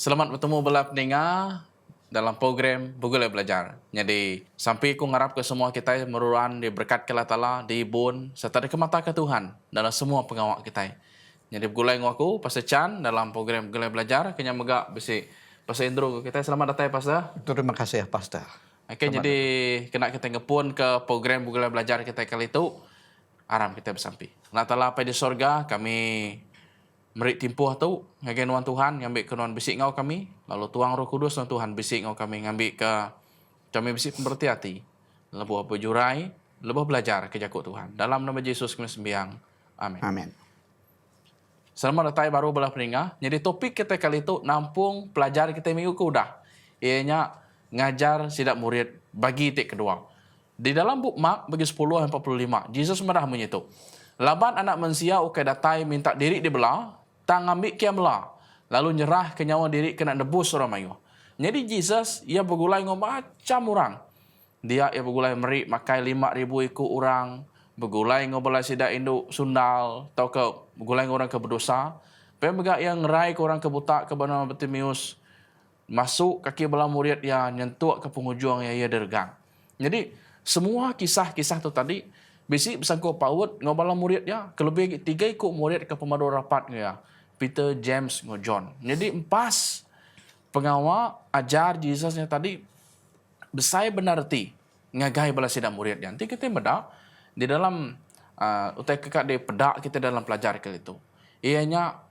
Selamat bertemu bela pendengar dalam program Boleh Belajar. Jadi, sampai aku ngarap ke semua kita meruan diberkat ke Allah Ta'ala, diibun, serta dikemata ke Tuhan dalam semua pengawak kita. Jadi, bergulai dengan aku, Pastor Chan, dalam program Boleh Belajar. Kena megak besi Pastor Indro kita. Selamat datang, Pastor. Terima kasih, Pastor. Okey, jadi kena kita ngepun ke program Boleh Belajar kita kali itu. Aram kita bersampai. Allah Ta'ala apa di sorga, kami merik timpuh tu ngagai nuan Tuhan ngambil ke nuan bisik ngau kami, lalu tuang Roh Kudus nuan Tuhan bisik ngau kami ngambil ke kami bisik pemberti hati, lebuh berjurai, lebuh belajar ke jakut Tuhan. Dalam nama Yesus kami sembiang. Amin. Amin. Selamat datang baru belah peninga. Jadi topik kita kali itu nampung pelajar kita minggu ke udah. Ianya ngajar sidak murid bagi tik kedua. Di dalam buk Mark bagi 10:45, Yesus merah menyitu. Laban anak manusia ukai datai minta diri dibelah, tang ambil kia belah, lalu nyerah ke nyawa diri kena nebus orang mayu. Jadi Jesus ia bergulai ngomong macam orang. Ia bergulai merik makai 5,000 ikut orang, bergulai ngobrol sidak induk sundal, atau ke bergulai orang ke berdosa. Pemegak yang ngerai ke orang ke buta ke Bartimeus Bartimeus, masuk kaki belah murid yang nyentuh ke penghujung yang ia dergang. Jadi semua kisah-kisah tu tadi bisi bersangkut paut ngobrol murid ya, kelebih 3 ikut murid ke pemadu rapat ya. Peter, James, dan John. Jadi empas pengawal ajar Yesusnya tadi besai benar ti ngagai bala sidang murid nanti kita bedak di dalam utai kekak de pedak kita dalam pelajar kali itu. Ianya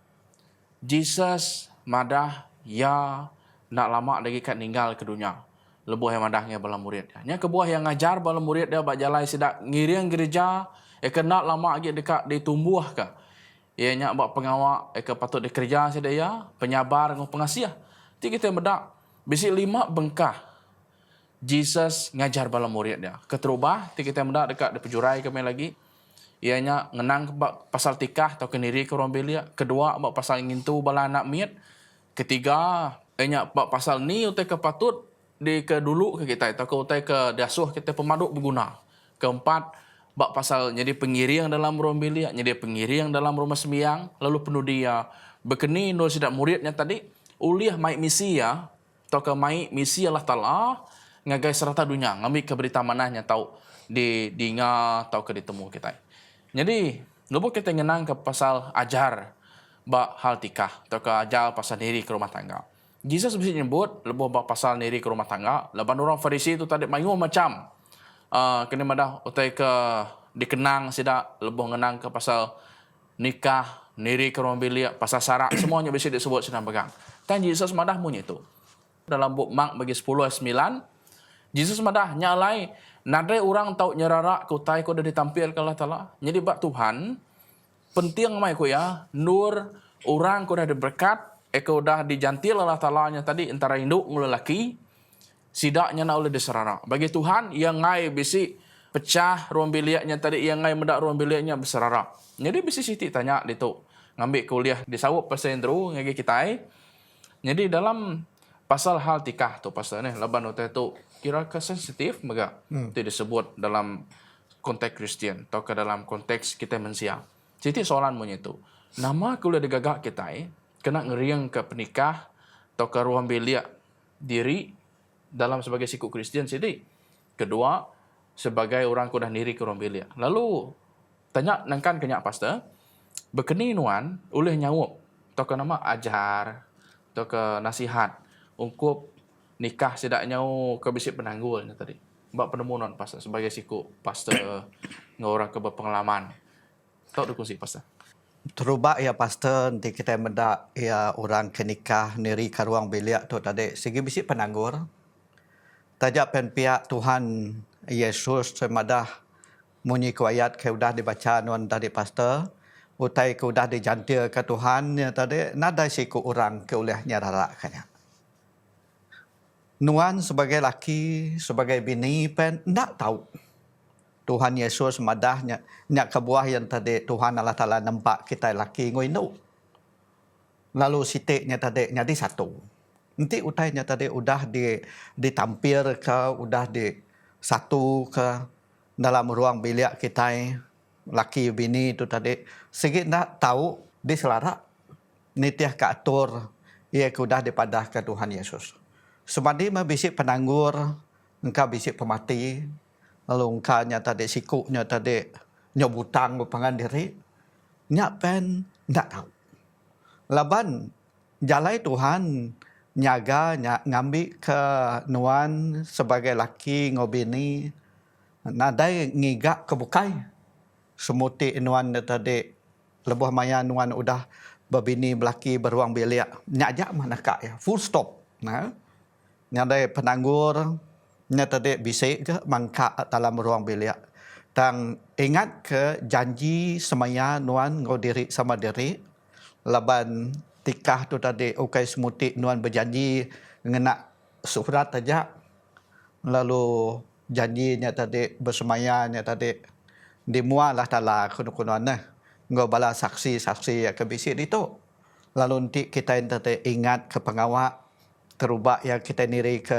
Jesus madah ya nak lama lagi kat ninggal ke dunia. Lebuh yang madahnya bala murid. Nya kebuah yang ngajar bala murid dia bak jalai sidak ngiring gereja kena lama lagi dekat ditumbuh ke. Ianya buat pengawal ke patut dikerja sedaya, penyabar dengan pengasih. Ti kita bedak bisi 5 bengkah Jesus ngajar bala murid dia. Keterubah ti kita bedak dekat di pejurai kami lagi. Ianya ngenang pasal tikah atau keniri ke orang belia. Kedua bak pasal ngintu bala anak miat. Ketiga ianya bak pasal ni utai ke patut di ke dulu ke kita atau ke utai ke dasuh kita pemaduk berguna. Keempat bak pasal jadi pengiring dalam rumah bilik, jadi pengiring dalam rumah sembiang, lalu penuh dia berkeni nur sidak muridnya tadi, uliah mai misi ya, atau ke mai misi Allah Ta'ala, ngagai serata dunia, ngambil keberita manahnya tahu di dinga atau ke ditemu kita. Jadi, lupa kita ngenang ke pasal ajar bak hal tikah, atau ke ajar pasal diri ke rumah tangga. Jesus bisa nyebut, lupa bak pasal diri ke rumah tangga, lepas orang Farisi itu tadi mayu macam, kena madah utai ke dikenang sidak lebih ngenang ke pasal nikah, niri ke rumah bilik, pasal syarat semuanya bisa disebut sedang pegang. Kan Jesus madah punya itu. Dalam buk Mark bagi 10:9, Jesus madah nyalai nadai orang tahu nyerarak ke utai ko dah ditampil ke Allah Ta'ala. Jadi bak Tuhan penting mai ko ya nur orang ko dah diberkat, ko dah dijantil Allah Ta'ala nya tadi antara induk ngul lelaki. Sidaknya nak oleh diserara. Bagi Tuhan, yang ngai bisi pecah ruang biliknya tadi, yang ngai medak ruang biliknya berserara. Jadi bisi Siti tanya dia tu, ngambil kuliah di sawuk pasal Andrew, ngagi kita. Jadi dalam pasal hal tikah tu, pasal ni, laban utai tu, kira ke sensitif, mega. Itu disebut dalam konteks Kristian, atau ke dalam konteks kita manusia. Siti soalan punya itu. Nama kuliah digagak kita, kena ngeriang ke penikah, atau ke ruang bilik diri, dalam sebagai sikuk Kristian sini. Kedua, sebagai orang kudah diri ke orang bilik. Lalu, tanya nangkan kenyak pastor, berkeni nuan, oleh nyawuk, atau ke nama ajar, atau ke nasihat, ungkup nikah sidak nyawu ke bisik penanggul tadi. Mbak penemuan pastor, sebagai sikuk pastor, orang ke berpengalaman. Tak dukungsi pastor. Terubah ya Pastor, nanti kita mendak ya orang ke nikah, niri ke ruang bilik tu tadi. Segi bisik penanggur, tajak pen pihak Tuhan Yesus semadah munyi ku ayat ke udah dibaca nuan tadi Pastor, utai ke udah dijantil ke Tuhan ya tadi, nada siku orang ke olehnya raraknya. Nuan sebagai laki, sebagai bini pen ndak tahu. Tuhan Yesus madahnya nyak kebuah yang tadi Tuhan Allah Ta'ala nampak kita laki ngoinu. Lalu sitiknya tadi jadi satu. Nanti utainya tadi udah ditampil ke, udah di satu ke dalam ruang bilik kita laki bini itu tadi. Segi nak tahu di selarak nitiah ke atur ia kudah daripada ke Tuhan Yesus. Semadi bisik penanggur, engkau bisik pemati, lalu engkau nyata dek sikuknya tadi nyobutang berpangan diri, nyak pen ndak tahu. Laban jalai Tuhan nyaga nyak ngambil ke nuan sebagai laki ngobini, nadai ngigak kebukai. Semuti nuan tadi lebuh maya nuan udah berbini belaki beruang bilik. Nyak mana kak ya, full stop. Nah, nyadai penanggur, nya tadi bisik ke mangka dalam ruang bilik. Dan ingat ke janji semaya nuan ngodiri sama diri. Laban tikah tu tadi ukai semuti nuan berjanji ngena surat aja. Lalu janjinya tadi bersemayanya tadi dimualah tala kuno-kunoan nah. Ngau bala saksi-saksi ke bisik itu. Lalu nanti kita tadi ingat ke pengawak terubah yang kita niri ke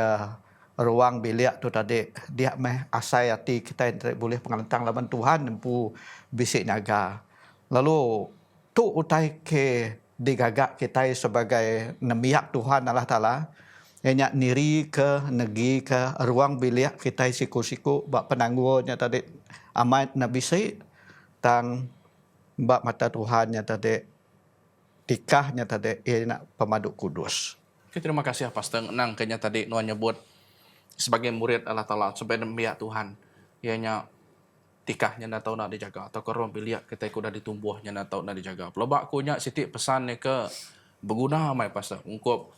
ruang bilik tu tadi dia meh asai hati kita yang boleh pengalantang laban Tuhan empu bisik naga. Lalu tu utai ke digagak kita sebagai nemiak Tuhan Allah Taala yang niri ke negi ke ruang bilik kita siku-siku bak penanggurnya tadi amat nabi bisik tang bak mata Tuhan yang tadi tikahnya tadi ia pemaduk kudus. Okay, terima kasih Pastor Nang kayaknya tadi nuan nyebut sebagai murid Allah Ta'ala sebagai nemiak Tuhan. Ianya tikahnya nak tahu nak dijaga atau korong biliak kita kuda ditumbuhnya nak tahu nak dijaga. Pelobak kunya sitik pesan ke berguna mai Pastor. Ungkup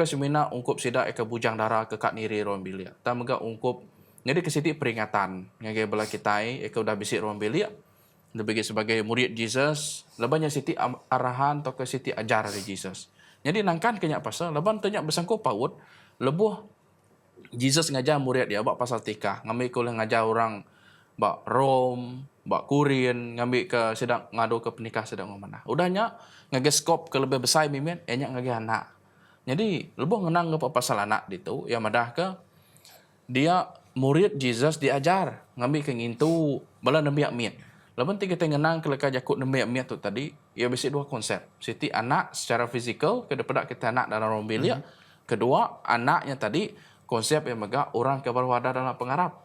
semina ungkup sidak ke bujang darah ke kat niri ruang biliak. Dan mega ungkup jadi ke sitik peringatan ngagai bala kita ke udah bisik ruang biliak. Lebih sebagai murid Jesus, lebihnya sitik arahan atau ke sitik ajar dari Jesus. Jadi nangkan kenyak pasal, leban tanya bersangkut paut, lebuh Jesus ngajar murid dia bak pasal tikah, ngambil kuliah ngajar orang bak Rom, bak Kurin, ngambil ke sedang ngadu ke penikah sedang mana. Udahnya ngajar skop ke lebih besar mimin, enyak ngajar anak. Jadi lebuh ngenang ke pasal anak itu, yang madah ke dia murid Jesus diajar ngambil ke ngintu bala nembiak miat. Lepas kita ngenang ke lekah jakut nembiak miat tu tadi, ia besi dua konsep. Siti anak secara fizikal, kedua kita anak dalam ruang bilik. Kedua, anaknya tadi konsep yang megah orang keberwadah dalam pengharap.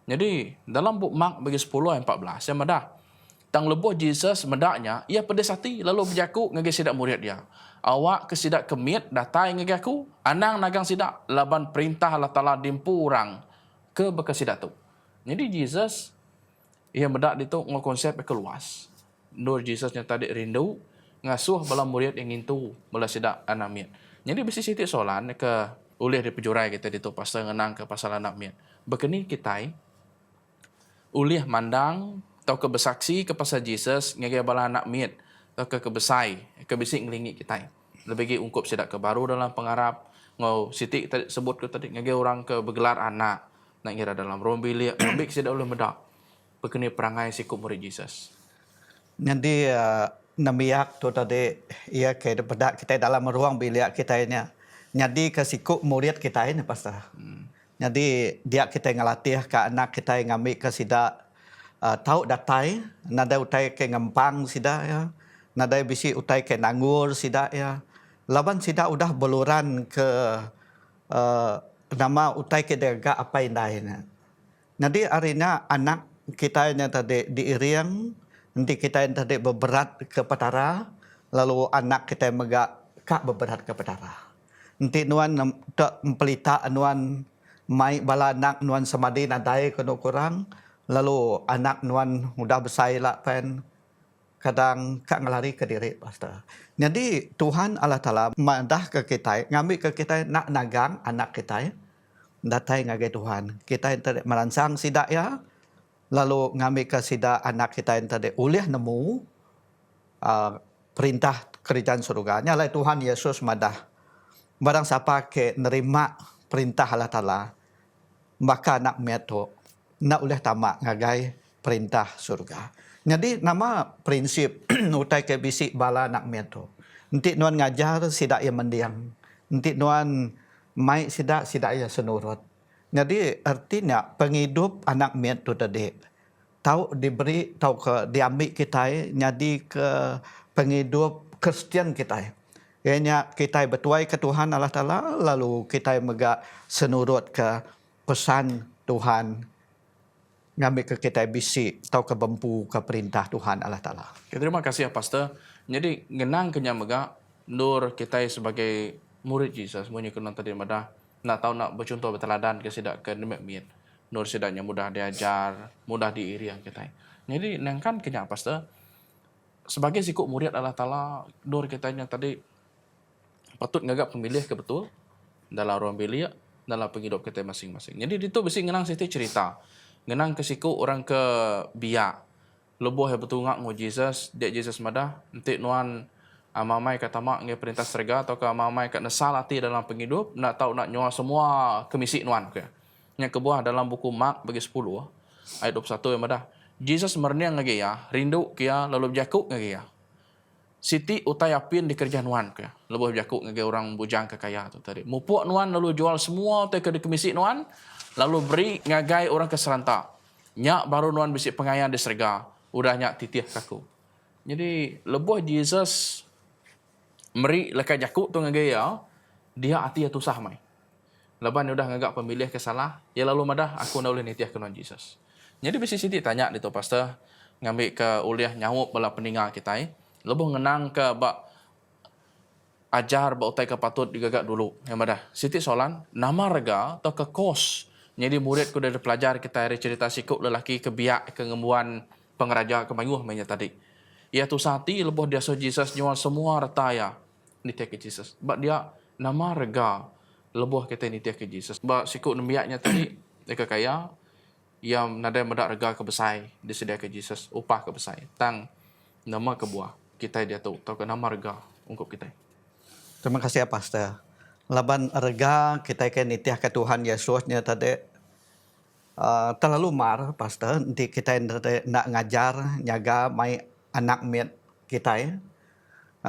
Jadi, dalam buk Mark bagi 10 ayat 14, yang medah. Tang lebuh Jesus medaknya, ia pedes hati lalu berjaku ngagi sidak murid dia. Awak ke sidak kemit datai ngagi aku, anang nagang sidak laban perintah Allah Ta'ala dimpu orang ke bekas sidak tu. Jadi Jesus ia medak itu ngkonsep keluas. Nur Jesusnya tadi rindu ngasuh bala murid yang itu bala sidak anak miat. Jadi besi sitik soalan ke ulih di pejurai kita itu pasal ngenang ke pasal anak miat. Bekeni kita ulih mandang atau ke bersaksi ke pasal Jesus ngagai bala anak miat atau ke besai ke bisik ngelingi kita. Lebih ungkup sidak ke baru dalam pengharap ngau sitik tadi sebut ke tadi ngagai orang ke bergelar anak nak ngira dalam rombilik ambik sidak ulih medak. Bekeni perangai sikap murid Jesus. Jadi namiak tu tadi ia ke daripada kita dalam ruang bilik kita ini. Jadi ke sikap murid kita ini pastor. Jadi dia kita ngelatih ke anak kita yang ngambil ke sidak tahu datai, nada utai ke ngempang sidak ya. Nada bisi utai ke nanggur sidak ya. Laban sidak udah beluran ke nama utai ke dega apa indahnya. Jadi harinya anak kita yang tadi diiring, nanti kita yang tadi berberat ke petara, lalu anak kita yang megak kak berberat ke petara. Nanti nuan tak mempelita nuan mai bala anak nuan semadi nadai kena kurang, lalu anak nuan mudah besar lah pen kadang kak ngelari ke diri pastor. Jadi Tuhan Allah Taala madah ke kita, ngambil ke kita nak nagang anak kita, datai ngagai Tuhan. Kita yang tadi meransang sidak ya. Lalu ngambil ke sida anak kita yang tadi ulih nemu perintah kerajaan surga. Nyalai Tuhan Yesus madah. Barang siapa ke nerima perintah Allah Ta'ala, maka anak meto nak ulih tamak ngagai perintah surga. Jadi nama prinsip utai ke bisik bala anak meto. Nanti nuan ngajar sida ia mendiang. Nanti nuan mai sida ia senurut. Jadi artinya penghidup anak miat tu tadi tahu diberi tahu ke diambil kita jadi ke penghidup Kristian kita Ianya kita bertuai ke Tuhan Allah Ta'ala, lalu kita megak senurut ke pesan Tuhan, ngambil ke kita bisi atau ke bempu ke perintah Tuhan Allah Ta'ala. Okay, terima kasih ya Pastor. Jadi ngenang kenya mega nur kita sebagai murid Yesus munyi kuno tadi madah nak tahu nak bercontoh berteladan ke sidak ke demek miet. Nur sidaknya mudah diajar, mudah diiri yang kita. Jadi nengkan kenya Pastor sebagai sikuk murid Allah Ta'ala, nur kita yang tadi patut ngagak pemilih ke betul dalam ruang bilik, dalam penghidup kita masing-masing. Jadi itu besi ngenang siti cerita. Ngenang ke siku orang ke biak. Lebuh yang betul ngak ngo Jesus, dia Jesus madah, nanti nuan amamai kata mak nge perintah serga atau ke amamai kat nesal hati dalam penghidup, nak tahu nak nyuah semua kemisi nuan ke. Yang kebuah dalam buku Mak bagi 10 ayat 21 yang madah. Jesus merniang ngage ya, rindu kia lalu berjakuk ngage ya. Siti utai apin di kerja nuan ke. Lebuh berjakuk ngage orang bujang kekaya tu tadi. Mupuk nuan lalu jual semua utai ke kemisi nuan, lalu beri ngagai orang ke serentak. Nyak baru nuan bisi pengayan di serga. Udah nyak titih kaku. Jadi lebuh Jesus meri lekai jakuk tu ngage ya, dia hati ya tusah mai. Leban udah ngagak pemilih ke salah, ya lalu madah aku nak ulih nitiah ke non Jesus. Jadi bisi siti tanya di tu pastor ngambil ke uliah nyawuk bala peninggal kita lebuh ngenang ke bak ajar bak utai ke patut digagak dulu. Yang madah siti soalan nama rega atau ke kos. Jadi murid ku dari pelajar kita hari cerita sikuk lelaki ke biak ke ngembuan pengeraja ke mayuh mainnya tadi. Ia tu sati lebuh dia so Jesus nyual semua retaya nitiah ke Jesus. Bak dia nama rega lebuh kita nitiah ke Jesus. Bak sikuk nembiaknya tadi dia kaya yang nadai medak rega ke besai disedia ke Jesus upah ke besai tang nama ke buah kita dia tahu ke nama rega untuk kita. Terima kasih ya Pastor. Laban rega kita ke nitiah ke Tuhan Yesusnya tadi terlalu mar Pastor. Nanti kita nak ngajar nyaga mai anak miat kita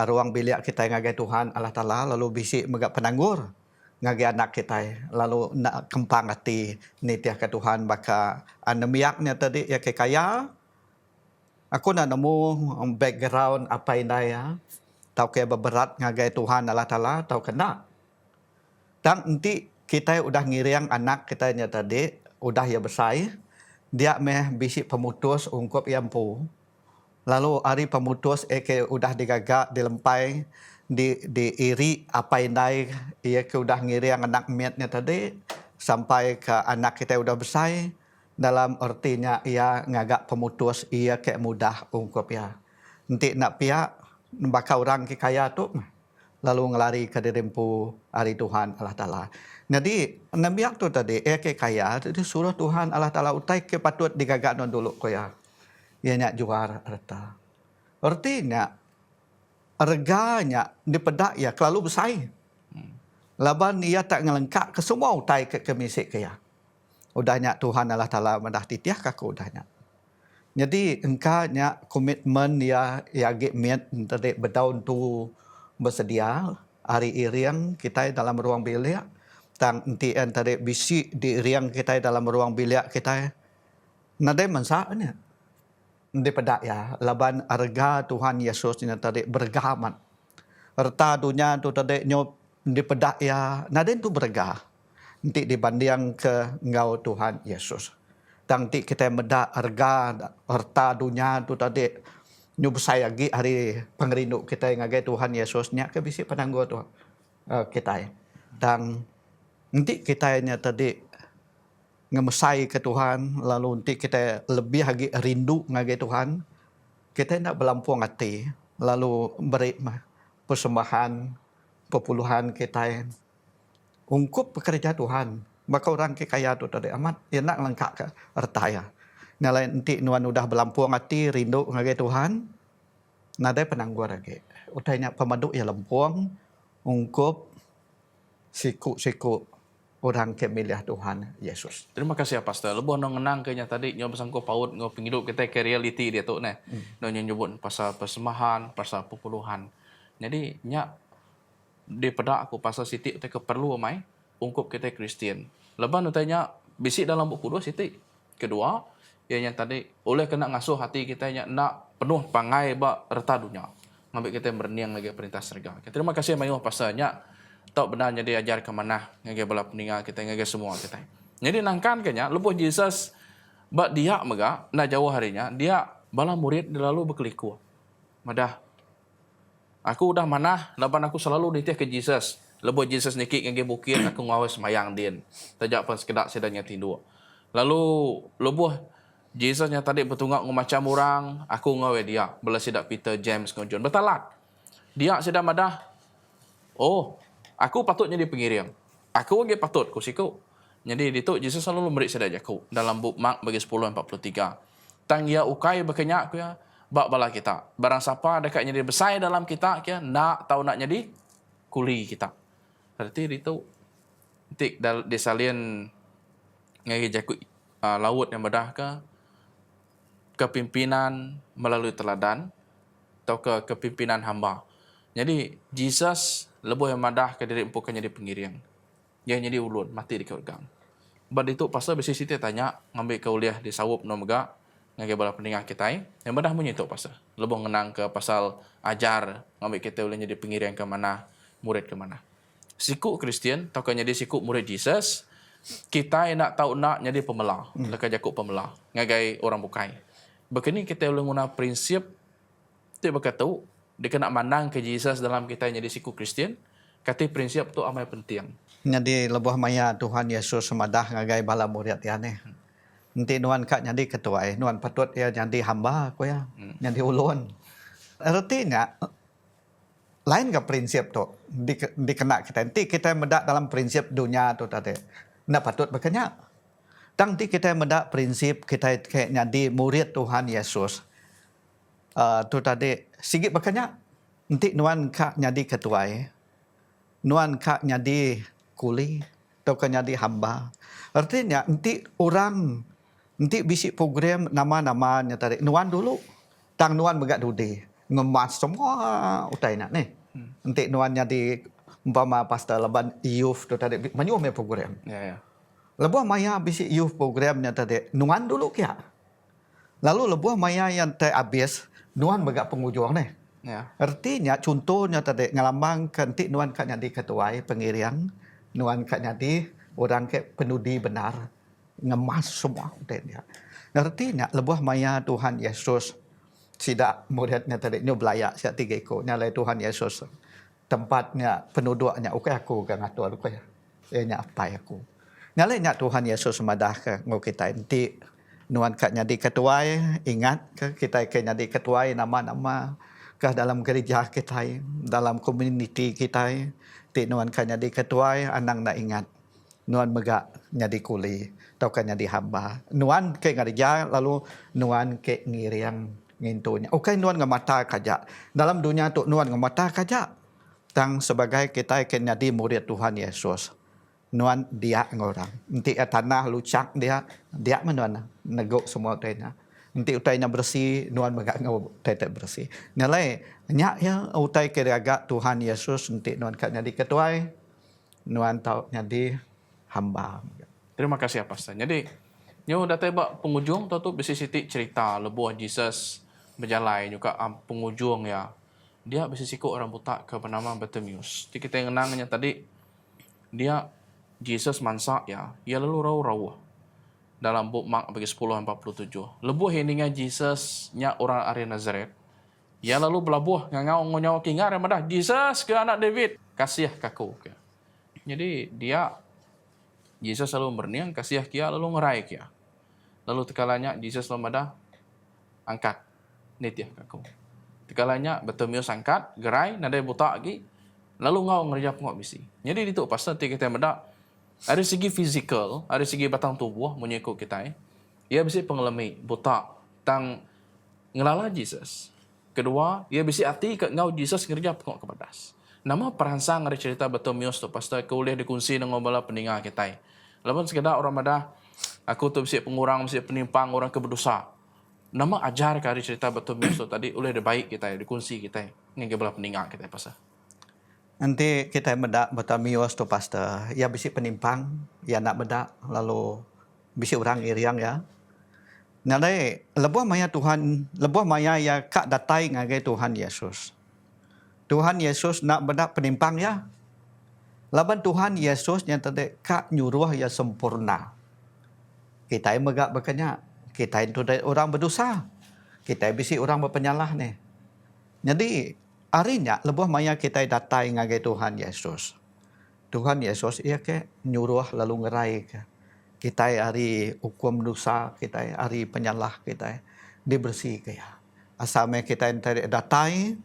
ruang bilik kita ngagai Tuhan Allah Ta'ala lalu bisi megak penanggur ngagai anak kita lalu nak kempang hati nitiah ke Tuhan baka anemiaknya tadi ya ke kaya aku nak nemu background apa ini ya tahu ke berat ngagai Tuhan Allah Ta'ala tahu kena dan nanti kita udah ngiriang anak kita tadi udah ya besar dia meh bisi pemutus ungkup yang pu lalu hari pemutus ke udah digagak dilempai di iri apa indai ia ke udah ngiri yang anak miatnya tadi sampai ke anak kita udah besar dalam artinya ia ngagak pemutus ia ke mudah ungkup ya nanti nak pihak bakal orang ke kaya tu lalu ngelari ke dirimpu hari Tuhan Allah Ta'ala. Jadi Nabi tu tadi ke kaya itu suruh Tuhan Allah Ta'ala utai ke patut digagak non dulu ko ya ia nak juara harta artinya reganya dipedak ya kelalu besar. Laban ia tak ngelengkap ke semua utai ke kemisik ke ya. Udahnya Tuhan Allah Ta'ala mendah titiah kaku udahnya. Jadi engkanya komitmen ya gimit tadi berdaun tu bersedia hari iriang kita dalam ruang bilik tang ntien tadi bisi di iriang kita dalam ruang bilik kita nadai mensaknya di pedak ya laban arga Tuhan Yesus ini tadi bergaman harta dunia tu tadi nyop di pedak ya naden tu berga nanti dibanding ke ngau Tuhan Yesus dan nanti kita medak harga harta dunia tu tadi nyop saya lagi hari pengerindu kita ngagai Tuhan Yesusnya ke bisi penangguh tu kita dan nanti kita nya tadi ngemesai ke Tuhan lalu nanti kita lebih lagi rindu ngagai Tuhan kita nak berlampuang hati lalu beri persembahan perpuluhan kita ungkup pekerja Tuhan maka orang ke kaya tu tadi amat ia nak lengkap ke harta ya nilai nanti nuan udah berlampuang hati rindu ngagai Tuhan nadai penangguh lagi utainya pemaduk ya lampuang ungkup siku orang ke milih Tuhan Yesus. Terima kasih ya Pastor. Lebuh nong ngenang kenya tadi nyoba sangko paut ngo penghidup kita ke reality dia tu nah. Nong nyebut pasal persembahan, pasal perpuluhan. Jadi nyak di pedak aku pasal siti te keperlu mai ungkup kita Kristian. Leban utanya bisik dalam buku 2 siti. Kedua, yang tadi oleh kena ngasuh hati kita nak penuh pangai ba harta dunia. ngambil kita berniang lagi perintah serga. Terima kasih mayuh pasanya tak benar jadi ajar ke mana ngage bala peningal kita ngage semua kita. Jadi nangkan kenya lebuh Jesus bak dia mega na jauh harinya dia bala murid lalu berkeliku. Madah aku udah manah laban aku selalu nitih ke Jesus. Lebuh Jesus niki ngage bukit aku ngawas mayang din. Tajak pas kedak sedanya tidur. Lalu lebuh Jesusnya tadi bertunggak macam orang, aku ngawe dia. Bela sidak Peter, James, John. Betalat. Dia sedang madah. Oh, aku patutnya di pengiring. Aku lagi patut, ku siku. Jadi itu Jesus selalu memberi sedak jaku. Dalam buk Mark bagi 10:43. Tang ia ukai berkenyak ku ya. Bak bala kita. Barang siapa dekat jadi besar dalam kita, ya, nak tahu nak jadi kuli kita. Berarti itu tik disalin ngagi jaku laut yang bedah ke kepimpinan melalui teladan atau ke kepimpinan hamba. Jadi Jesus lebih yang madah ke diri empukan jadi pengiring. Yang jadi ulun mati di keurgang. Bad itu pasal besi siti tanya ngambil kuliah di sawup no mega ngage bala peningah kita yang madah munyi itu pasal. Lebih ngenang ke pasal ajar ngambil kita ulun jadi pengiring ke mana, murid ke mana. Siku Kristian atau jadi siku murid Jesus, kita yang nak tahu nak jadi pemelah, lekas jakuk pemelah, ngagai orang bukai. Begini kita boleh guna prinsip tu berkata dia kena mandang ke Jesus dalam kita jadi siku Kristian. Kata prinsip tu amat penting. Jadi lebuh maya Tuhan Yesus semadah ngagai bala murid ya ne. Nanti nuan kak jadi ketua nuan patut ya jadi hamba ko ya. Jadi ulun. Artinya lain ke prinsip tu dikena kita. Nanti kita medak dalam prinsip dunia tu tadi. Nak patut berkenyak. Nanti kita mendak prinsip kita jadi murid Tuhan Yesus. Tu tadi sigit berkenyak. Nanti nuan kak jadi ketua. Nuan kak jadi kuli atau jadi hamba. Artinya nanti orang nanti bisi program nama-namanya tadi. Nuan dulu. Tang nuan megak dudi. Ngemas semua utai nak ni. Nanti nuan jadi umpama pastor leban youth tu tadi. Manyuh me program. Ya, ya. Lebuh maya bisi youth programnya tadi. Nuan dulu kia. Lalu lebuh maya yang habis. Nuan megak penghujung ni. Ya. Artinya contohnya tadi. Ngelambang nanti nuan kak jadi ketua pengiring. Nuan kak jadi orang ke penudi benar. Ngemas semua utai dia. Artinya lebuh maya Tuhan Yesus. Tidak muridnya tadi. Ini belayak siap tiga ikut. Nyalai Tuhan Yesus. Tempatnya penduduknya. Oke aku kan ngatur. Oke. Nya apa aku. Nyalainya Tuhan Yesus semadah ke ngau kita nanti nuan kat jadi ketua ingat ke kita ke jadi ketua nama-nama ke dalam gereja kita dalam komuniti kita ti nuan kat jadi ketua anang nak ingat nuan megak jadi kuli atau kan jadi hamba nuan ke gereja lalu nuan ke ngiriang ngintunya okey nuan ngamata kaja dalam dunia tu nuan ngamata kaja tang sebagai kita ke jadi murid Tuhan Yesus nuan dia ngorang. Nanti tanah lucak dia menuan negok semua utainya. Nanti utainya bersih, nuan megak ngau utai bersih. Nyalai nyak ya utai keraga Tuhan Yesus nanti nuan kat jadi ketua, nuan tau jadi hamba. Terima kasih Pastor. Jadi nyo dah tebak penghujung tu bisi siti cerita lebuh Jesus berjalan juga penghujung ya. Dia bisi siku orang buta ke bernama Bartimaeus. Jadi kita ngenangnya tadi dia Jesus mansa ya, ia lalu rau-rau dalam buk Mark bagi 10:47. Lebuh heningan Jesus nya orang ari Nazaret. Ia lalu belabuh ngangau ngonyaw kingar yang madah Jesus ke anak David, kasih kaku. Jadi dia Jesus selalu berniang kasih kia lalu ngerai kia. Lalu tekalanya Jesus lalu madah angkat nitiah kaku. Tekalanya Bartimaeus angkat gerai nadai buta lagi. Lalu ngau ngerjap ngau bisi. Jadi itu pasal kita madah dari segi fizikal, dari segi batang tubuh menyekut kita, ia bisa pengalami buta tang ngelala Jesus. Kedua, ia bisa hati kat ngau Jesus ngerja pengok kepadas. Nama peransang dari cerita Bartimaeus tu pasal kuliah dikunci dengan bala peninggal kita. Lawan sekedar orang madah aku tu bisa pengurang, bisa penimpang orang keberdosa. Nama ajar kari cerita Bartimaeus tu tadi oleh baik kita dikunci kita dengan bala peninggal kita pasal. Nanti kita medak Bartimaeus tu pastor. Ya bisi penimpang, ya nak medak lalu bisi orang iriang ya. Nalai lebuh maya Tuhan, lebuh maya ya kak datai ngagai Tuhan Yesus. Tuhan Yesus nak benak penimpang ya. Laban Tuhan Yesus yang tadi kak nyuruh ya sempurna. Kita yang megak berkenyak. Kita itu orang berdosa. Kita bisi orang berpenyalah ni. Jadi harinya lebuh maya kita datai ngagai Tuhan Yesus. Tuhan Yesus ia ke nyuruh lalu ngerai ke. Kita hari hukum dosa, kita hari penyalah kita dibersih ke ya. Asalnya kita datai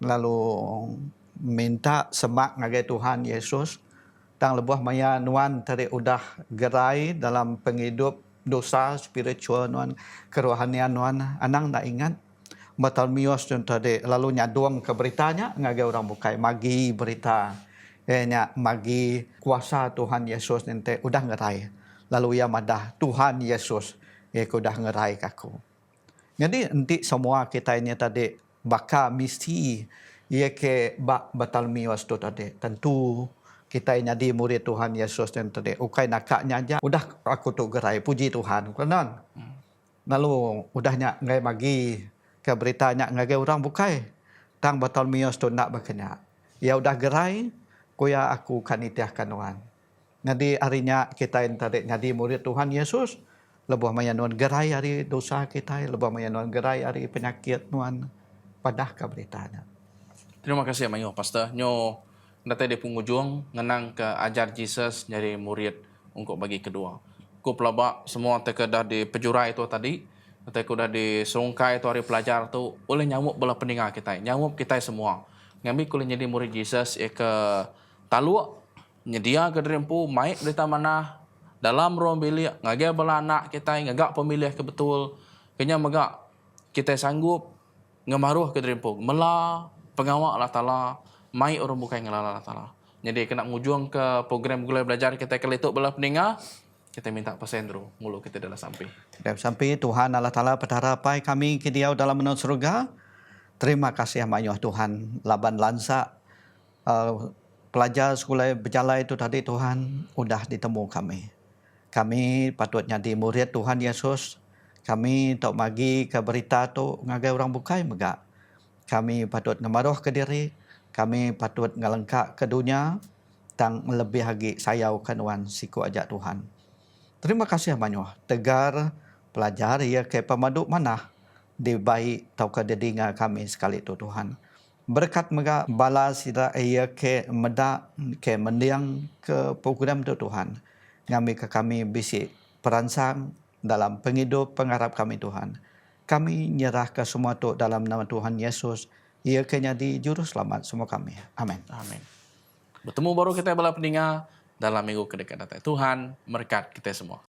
lalu minta semak ngagai Tuhan Yesus. Tang lebuh maya nuan tadi udah gerai dalam penghidup dosa spiritual nuan kerohanian nuan anang nak ingat Bartimeus tu tadi lalu nyaduang ke beritanya ngagai orang bukai magi berita nya magi kuasa Tuhan Yesus nanti udah ngerai lalu ia madah Tuhan Yesus aku udah ngerai kaku. Jadi nanti semua kita ini tadi baka mesti ia ke Bartimeus tu tadi tentu kita jadi murid Tuhan Yesus dan tadi ukai nakaknya aja udah aku tu gerai puji Tuhan kanan. Lalu udahnya ngai magi ke beritanya ngai orang bukai tang Bartimeus tu nak berkena. Ya udah gerai kuya aku kan itiahkan Tuhan. Jadi harinya kita yang tadi jadi murid Tuhan Yesus lebih mayanuan gerai hari dosa kita, lebih mayanuan gerai hari penyakit nuan padah ke beritanya. Terima kasih Mayo Pastor. Nyo nanti di penghujung ngenang ke ajar Jesus jadi murid untuk bagi kedua. Ku pelabak semua terkedah di pejurai itu tadi, terkedah di serungkai itu hari pelajar tu oleh nyamuk belah peninggal kita, nyamuk kita semua. Ngambil kulit jadi murid Jesus ke taluk nyedia ke derempu maik berita mana dalam ruang bilik ngagak belah anak kita ngagak pemilih ke betul kenya megak kita sanggup ngemaruh ke derempu mela pengawak Allah Taala mai orang bukai ngelala Allah Taala. Jadi kena ngujung ke program gulai belajar kita kelituk belah peninggal kita minta pasendro mulu kita dalam sampai. Dan sampai Tuhan Allah Taala berharapai kami ke Dia dalam menurut surga. Terima kasih amanyo Tuhan laban lansa pelajar sekolah berjalan itu tadi Tuhan udah ditemu kami. Kami patutnya di murid Tuhan Yesus. Kami tak magi ke berita tu ngagai orang bukai megak. Kami patut ngemaruh ke diri. Kami patut ngelengkak ke dunia. Tang lebih lagi sayau kanuan siku ajak Tuhan. Terima kasih amanyo. Tegar pelajar ia ke pemaduk mana di baik tau ke dedinga kami sekali tu Tuhan. Berkat mega balas ida ia ke meda ke mendiang ke program tu Tuhan. Ngami ke kami bisi peransang dalam penghidup pengharap kami Tuhan. Kami nyerah ke semua tu dalam nama Tuhan Yesus. Ia ke jadi juru selamat semua kami. Amin. Amin. Bertemu baru kita belah peninggal dalam minggu kedekat datang. Tuhan berkat kita semua.